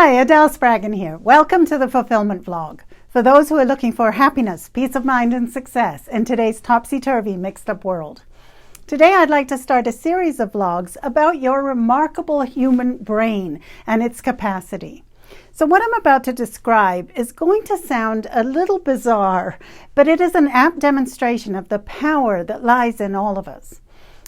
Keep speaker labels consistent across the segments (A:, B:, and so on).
A: Hi, Adele Spraggon here. Welcome to the Fulfillment Vlog. For those who are looking for happiness, peace of mind, and success in today's topsy-turvy, mixed-up world. Today I'd like to start a series of vlogs about your remarkable human brain and its capacity. So what I'm about to describe is going to sound a little bizarre, but it is an apt demonstration of the power that lies in all of us.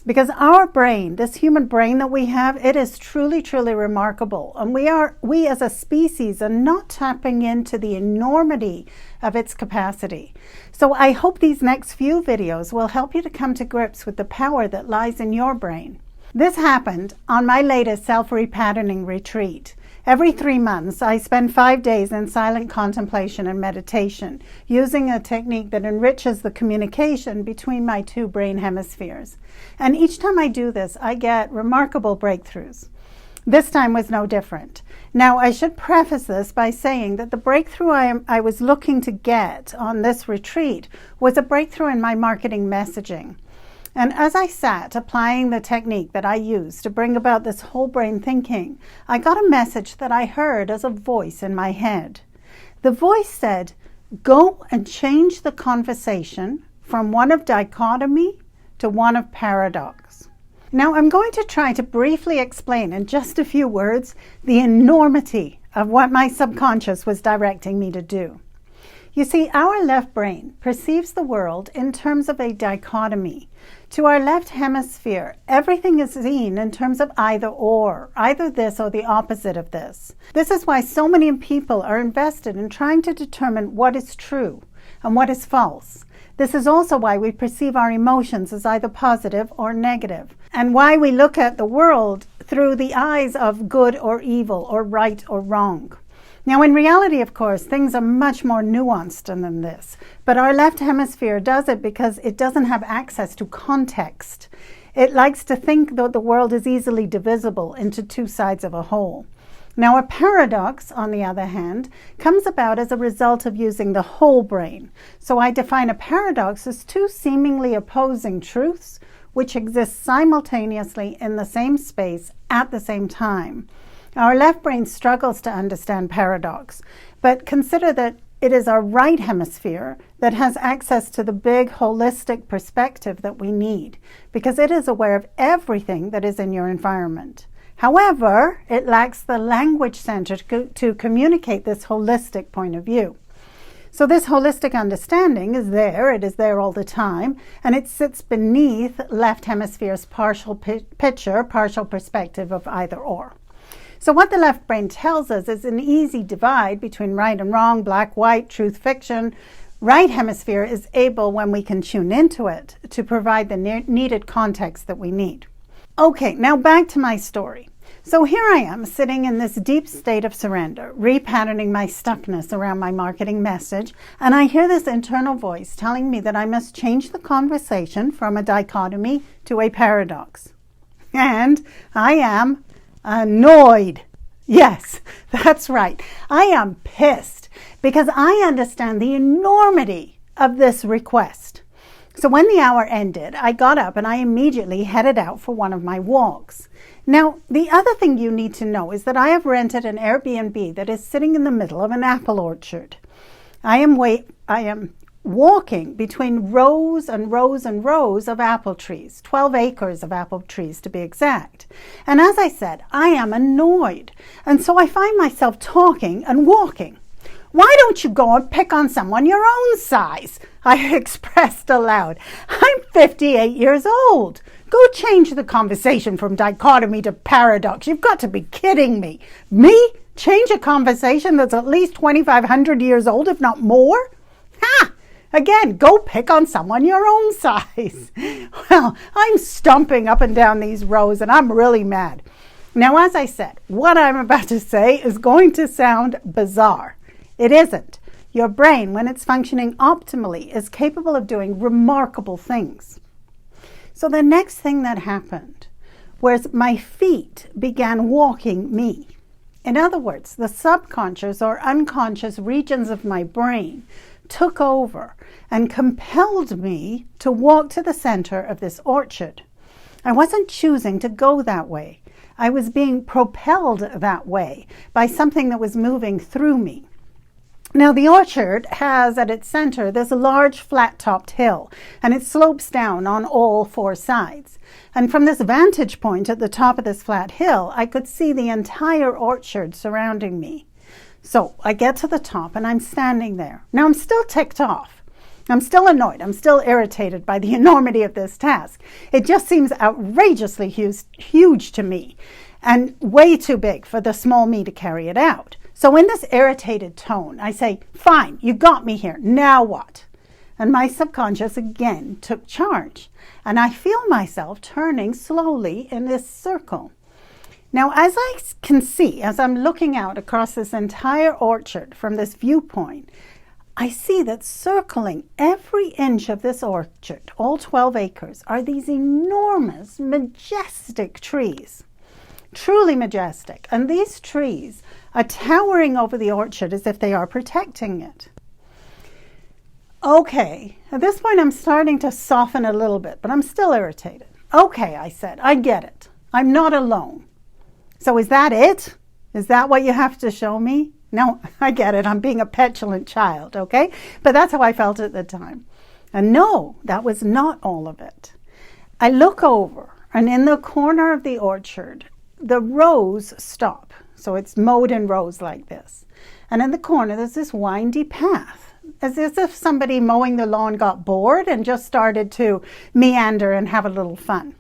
A: Because our brain, this human brain that we have, it is truly, truly remarkable. And we as a species are not tapping into the enormity of its capacity. So I hope these next few videos will help you to come to grips with the power that lies in your brain. This happened on my latest self-repatterning retreat. Every 3 months, I spend 5 days in silent contemplation and meditation, using a technique that enriches the communication between my two brain hemispheres. And each time I do this, I get remarkable breakthroughs. This time was no different. Now, I should preface this by saying that the breakthrough I was looking to get on this retreat was a breakthrough in my marketing messaging. And as I sat applying the technique that I used to bring about this whole brain thinking, I got a message that I heard as a voice in my head. The voice said, "Go and change the conversation from one of dichotomy to one of paradox." Now I'm going to try to briefly explain in just a few words the enormity of what my subconscious was directing me to do. You see, our left brain perceives the world in terms of a dichotomy. To our left hemisphere, everything is seen in terms of either this or the opposite of this. This is why so many people are invested in trying to determine what is true and what is false. This is also why we perceive our emotions as either positive or negative, and why we look at the world through the eyes of good or evil, or right or wrong. Now, in reality, of course, things are much more nuanced than this. But our left hemisphere does it because it doesn't have access to context. It likes to think that the world is easily divisible into two sides of a whole. Now, a paradox, on the other hand, comes about as a result of using the whole brain. So I define a paradox as two seemingly opposing truths which exist simultaneously in the same space at the same time. Our left brain struggles to understand paradox, but consider that it is our right hemisphere that has access to the big holistic perspective that we need, because it is aware of everything that is in your environment. However, it lacks the language center to communicate this holistic point of view. So this holistic understanding is there, it is there all the time, and it sits beneath left hemisphere's partial partial perspective of either or. So what the left brain tells us is an easy divide between right and wrong, black, white, truth, fiction. Right hemisphere is able, when we can tune into it, to provide the needed context that we need. Okay, now back to my story. So here I am, sitting in this deep state of surrender, repatterning my stuckness around my marketing message, and I hear this internal voice telling me that I must change the conversation from a dichotomy to a paradox. And I am annoyed. Yes, that's right. I am pissed because I understand the enormity of this request. So when the hour ended, I got up and I immediately headed out for one of my walks. Now, the other thing you need to know is that I have rented an Airbnb that is sitting in the middle of an apple orchard. I am walking between rows and rows and rows of apple trees, 12 acres of apple trees to be exact. And as I said, I am annoyed. And so I find myself talking and walking. "Why don't you go and pick on someone your own size?" I expressed aloud. "I'm 58 years old. Go change the conversation from dichotomy to paradox. You've got to be kidding me. Me? Change a conversation that's at least 2,500 years old, if not more? Ha! Again, go pick on someone your own size." Well, I'm stomping up and down these rows and I'm really mad. Now, as I said, what I'm about to say is going to sound bizarre. It isn't. Your brain, when it's functioning optimally, is capable of doing remarkable things. So the next thing that happened was my feet began walking me. In other words, the subconscious or unconscious regions of my brain took over and compelled me to walk to the center of this orchard. I wasn't choosing to go that way. I was being propelled that way by something that was moving through me. Now, the orchard has at its center this large flat-topped hill, and it slopes down on all four sides. And from this vantage point at the top of this flat hill, I could see the entire orchard surrounding me. So I get to the top and I'm standing there. Now, I'm still ticked off. I'm still annoyed. I'm still irritated by the enormity of this task. It just seems outrageously huge to me and way too big for the small me to carry it out. So in this irritated tone, I say, fine, you got me here. Now what? And my subconscious again took charge. And I feel myself turning slowly in this circle. Now, as I can see, as I'm looking out across this entire orchard from this viewpoint, I see that circling every inch of this orchard, all 12 acres, are these enormous, majestic trees. Truly majestic. And these trees are towering over the orchard as if they are protecting it. Okay, at this point I'm starting to soften a little bit, but I'm still irritated. Okay, I said, I get it. I'm not alone. So is that it? Is that what you have to show me? No, I get it. I'm being a petulant child, okay? But that's how I felt at the time. And no, that was not all of it. I look over, and in the corner of the orchard, the rows stop. So it's mowed in rows like this. And in the corner, there's this windy path, as if somebody mowing the lawn got bored and just started to meander and have a little fun.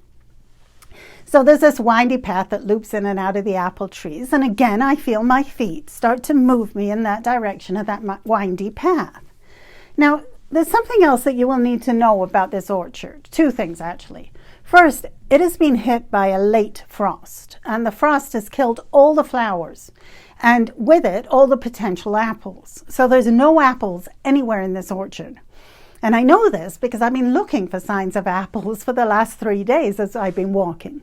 A: So there's this windy path that loops in and out of the apple trees. And again, I feel my feet start to move me in that direction of that windy path. Now, there's something else that you will need to know about this orchard. Two things, actually. First, it has been hit by a late frost, and the frost has killed all the flowers, and with it, all the potential apples. So there's no apples anywhere in this orchard. And I know this because I've been looking for signs of apples for the last 3 days as I've been walking.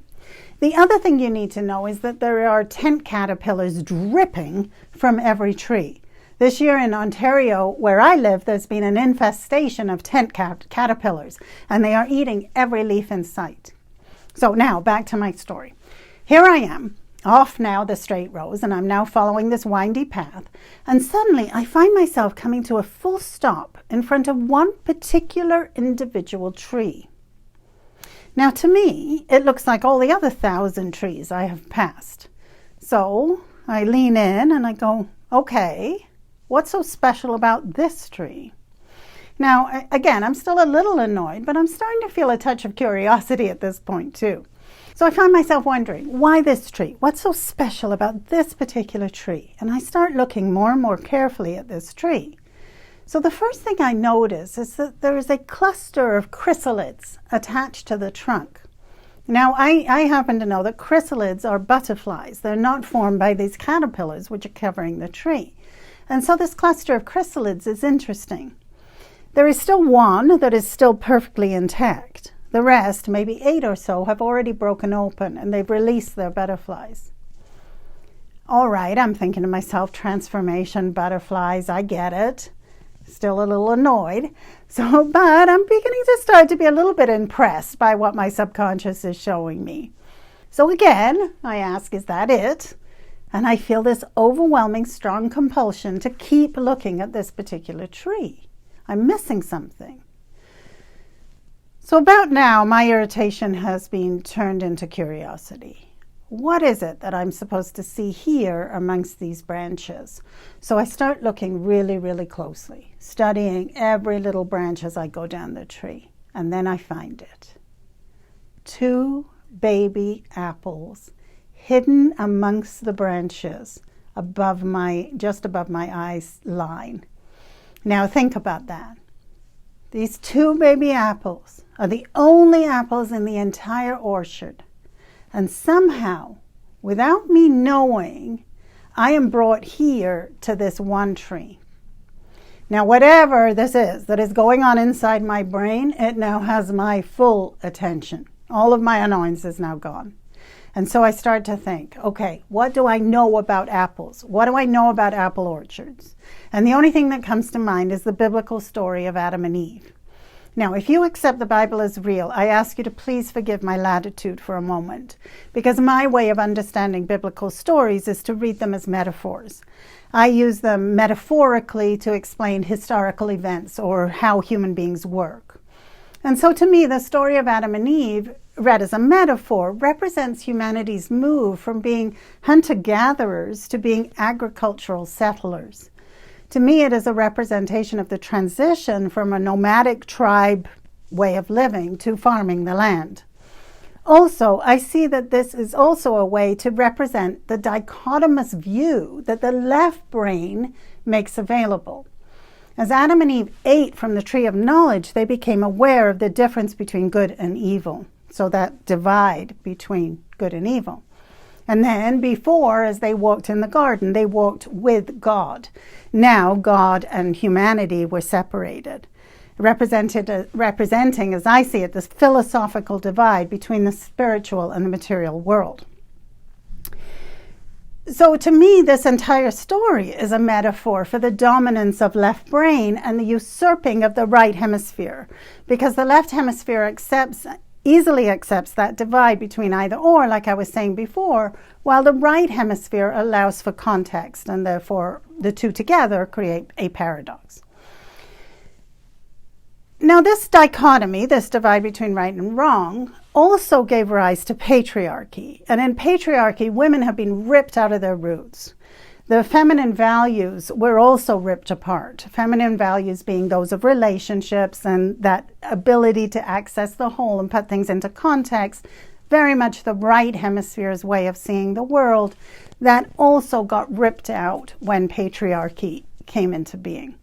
A: The other thing you need to know is that there are tent caterpillars dripping from every tree. This year in Ontario, where I live, there's been an infestation of tent caterpillars, and they are eating every leaf in sight. So now, back to my story. Here I am, off now the straight rows, and I'm now following this windy path, and suddenly I find myself coming to a full stop in front of one particular individual tree. Now, to me, it looks like all the other 1,000 trees I have passed. So I lean in and I go, okay, what's so special about this tree? Now, again, I'm still a little annoyed, but I'm starting to feel a touch of curiosity at this point too. So I find myself wondering, why this tree? What's so special about this particular tree? And I start looking more and more carefully at this tree. So the first thing I notice is that there is a cluster of chrysalids attached to the trunk. Now, I happen to know that chrysalids are butterflies. They're not formed by these caterpillars which are covering the tree. And so this cluster of chrysalids is interesting. There is still one that is still perfectly intact. The rest, maybe 8 or so, have already broken open and they've released their butterflies. All right, I'm thinking to myself, transformation, butterflies, I get it. Still a little annoyed. But I'm beginning to start to be a little bit impressed by what my subconscious is showing me. So again, I ask, is that it? And I feel this overwhelming, strong compulsion to keep looking at this particular tree. I'm missing something. So about now, my irritation has been turned into curiosity. What is it that I'm supposed to see here amongst these branches? So I start looking really, really closely, studying every little branch as I go down the tree. And then I find it. 2 baby apples hidden amongst the branches just above my eyes line. Now think about that. These 2 baby apples are the only apples in the entire orchard. And somehow, without me knowing, I am brought here to this one tree. Now, whatever this is that is going on inside my brain, it now has my full attention. All of my annoyance is now gone. And so I start to think, okay, what do I know about apples? What do I know about apple orchards? And the only thing that comes to mind is the biblical story of Adam and Eve. Now, if you accept the Bible as real, I ask you to please forgive my latitude for a moment, because my way of understanding biblical stories is to read them as metaphors. I use them metaphorically to explain historical events or how human beings work. And so to me, the story of Adam and Eve, read as a metaphor, represents humanity's move from being hunter-gatherers to being agricultural settlers. To me, it is a representation of the transition from a nomadic tribe way of living to farming the land. Also, I see that this is also a way to represent the dichotomous view that the left brain makes available. As Adam and Eve ate from the tree of knowledge, they became aware of the difference between good and evil. So that divide between good and evil. And then before, as they walked in the garden, they walked with God. Now God and humanity were separated, representing, as I see it, this philosophical divide between the spiritual and the material world. So to me, this entire story is a metaphor for the dominance of left brain and the usurping of the right hemisphere, because the left hemisphere easily accepts that divide between either or, like I was saying before, while the right hemisphere allows for context, and therefore the two together create a paradox. Now, this dichotomy, this divide between right and wrong, also gave rise to patriarchy. And in patriarchy, women have been ripped out of their roots. The feminine values were also ripped apart. Feminine values being those of relationships and that ability to access the whole and put things into context, very much the right hemisphere's way of seeing the world, that also got ripped out when patriarchy came into being.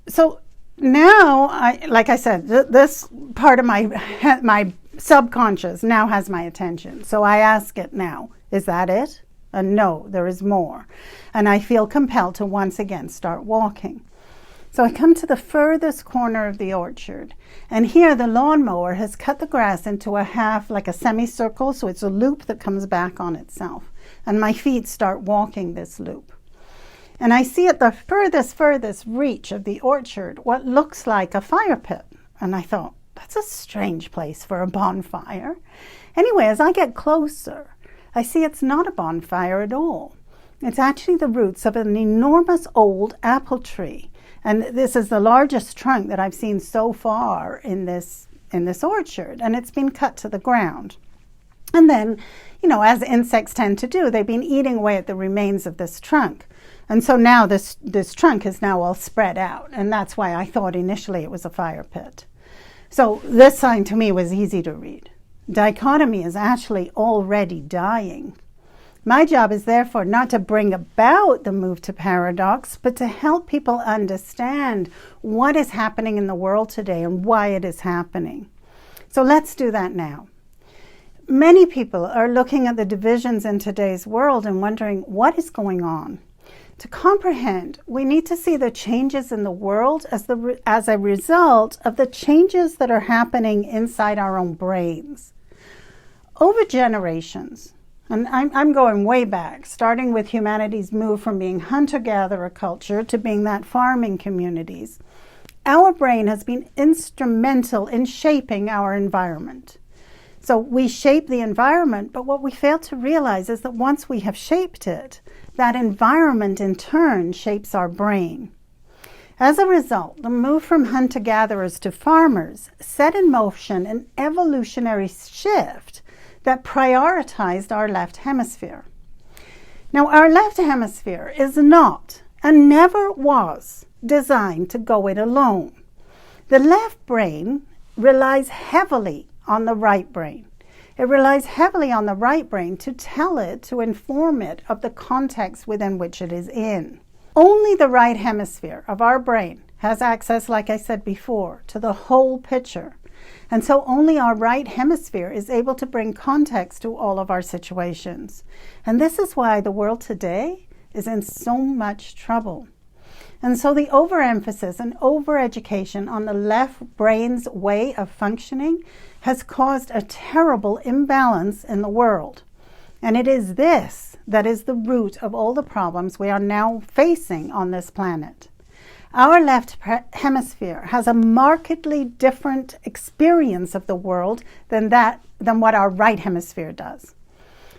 A: So now, like I said, this part of my subconscious now has my attention. So I ask it now, is that it? And no, there is more. And I feel compelled to once again start walking. So I come to the furthest corner of the orchard, and here the lawnmower has cut the grass into a half, like a semicircle, so it's a loop that comes back on itself. And my feet start walking this loop. And I see at the furthest reach of the orchard what looks like a fire pit. And I thought, that's a strange place for a bonfire. Anyway, as I get closer, I see it's not a bonfire at all. It's actually the roots of an enormous old apple tree. And this is the largest trunk that I've seen so far in this orchard. And it's been cut to the ground. And then, as insects tend to do, they've been eating away at the remains of this trunk. And so now this trunk is now all spread out. And that's why I thought initially it was a fire pit. So this sign to me was easy to read. Dichotomy is actually already dying. My job is therefore not to bring about the move to paradox, but to help people understand what is happening in the world today and why it is happening. So let's do that now. Many people are looking at the divisions in today's world and wondering what is going on. To comprehend, we need to see the changes in the world as a result of the changes that are happening inside our own brains. Over generations, and I'm going way back, starting with humanity's move from being hunter-gatherer culture to being that farming communities, our brain has been instrumental in shaping our environment. So we shape the environment, but what we fail to realize is that once we have shaped it, that environment in turn shapes our brain. As a result, the move from hunter-gatherers to farmers set in motion an evolutionary shift that prioritized our left hemisphere. Now, our left hemisphere is not and never was designed to go it alone. The left brain relies heavily on the right brain. It relies heavily on the right brain to tell it, to inform it of the context within which it is in. Only the right hemisphere of our brain has access, like I said before, to the whole picture. And so only our right hemisphere is able to bring context to all of our situations. And this is why the world today is in so much trouble. And so the overemphasis and overeducation on the left brain's way of functioning has caused a terrible imbalance in the world. And it is this that is the root of all the problems we are now facing on this planet. Our left hemisphere has a markedly different experience of the world than what our right hemisphere does.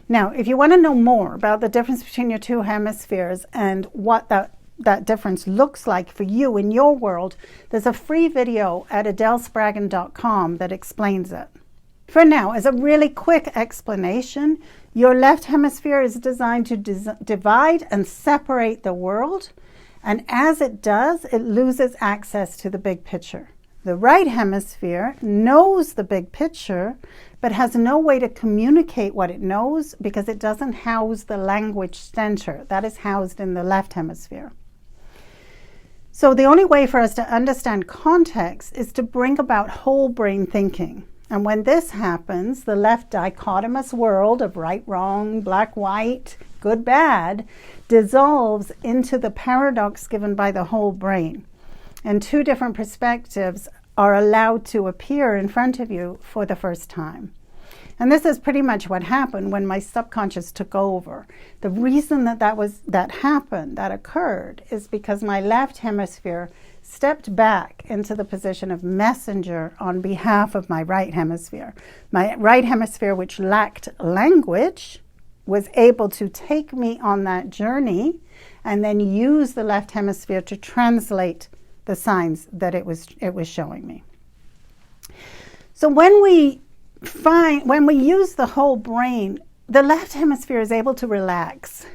A: Now, if you want to know more about the difference between your two hemispheres and what that difference looks like for you in your world, there's a free video at adelespraggon.com that explains it. For now, as a really quick explanation, your left hemisphere is designed to divide and separate the world, and as it does, it loses access to the big picture. The right hemisphere knows the big picture, but has no way to communicate what it knows because it doesn't house the language center that is housed in the left hemisphere. So the only way for us to understand context is to bring about whole brain thinking. And when this happens, the left dichotomous world of right, wrong, black, white, good, bad, dissolves into the paradox given by the whole brain. And two different perspectives are allowed to appear in front of you for the first time. And this is pretty much what happened when my subconscious took over. The reason that occurred is because my left hemisphere stepped back into the position of messenger on behalf of my right hemisphere. My right hemisphere, which lacked language, was able to take me on that journey and then use the left hemisphere to translate the signs that it was showing me. So when we use the whole brain, the left hemisphere is able to relax.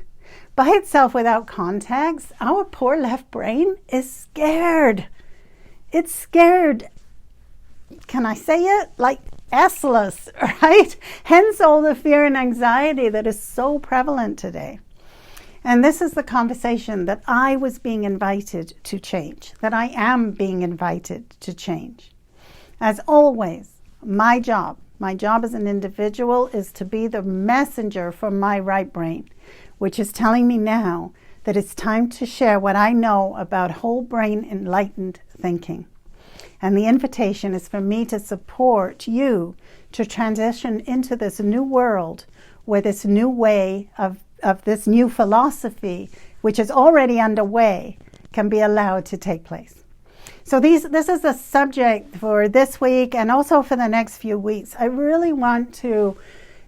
A: By itself, without context, our poor left brain is scared. It's scared. Can I say it? Like S-less, right? Hence all the fear and anxiety that is so prevalent today. And this is the conversation that I was being invited to change, that I am being invited to change. As always, my job as an individual is to be the messenger for my right brain, which is telling me now that it's time to share what I know about whole brain enlightened thinking. And the invitation is for me to support you to transition into this new world where this new way of this new philosophy, which is already underway, can be allowed to take place. So this is the subject for this week and also for the next few weeks. I really want to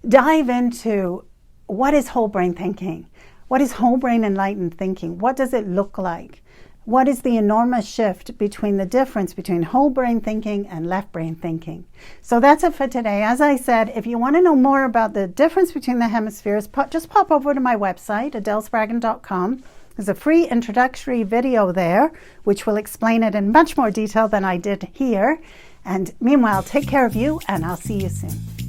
A: dive into what is whole brain thinking? What is whole brain enlightened thinking? What does it look like? What is the enormous shift between the difference between whole brain thinking and left brain thinking? So that's it for today. As I said, if you want to know more about the difference between the hemispheres, just pop over to my website, adelespraggon.com. There's a free introductory video there, which will explain it in much more detail than I did here. And meanwhile, take care of you, and I'll see you soon.